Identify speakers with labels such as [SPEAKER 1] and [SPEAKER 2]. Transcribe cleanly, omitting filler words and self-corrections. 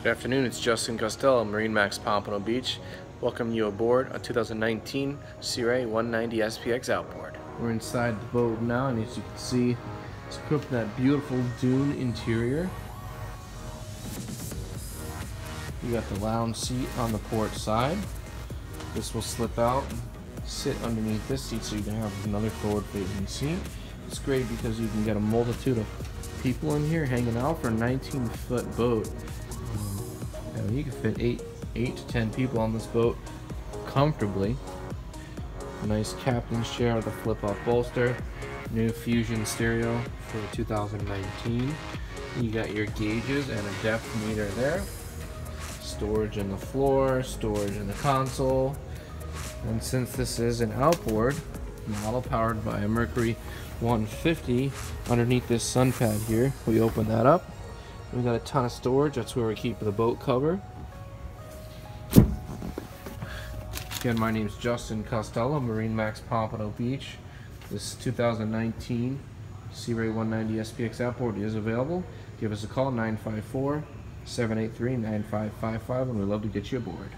[SPEAKER 1] Good afternoon, it's Justin Costello, MarineMax Pompano Beach. Welcome you aboard a 2019 Sea Ray 190 SPX Outboard. We're inside the boat now, and as you can see, it's equipped with that beautiful dune interior. You got the lounge seat on the port side. This will slip out, sit underneath this seat so you can have another forward-facing seat. It's great because you can get a multitude of people in here hanging out for a 19-foot boat. You can fit 8 to 10 people on this boat comfortably. A nice captain's chair with a flip-up bolster. New Fusion stereo for 2019. You got your gauges and a depth meter there. Storage in the floor, storage in the console. And since this is an outboard model powered by a Mercury 150, underneath this sun pad here, we open that up. We got a ton of storage. That's where we keep the boat cover. Again, my name is Justin Costello, MarineMax Pompano Beach. This 2019 Sea Ray 190 SPX Outboard is available. Give us a call, 954-783-9555, and we'd love to get you aboard.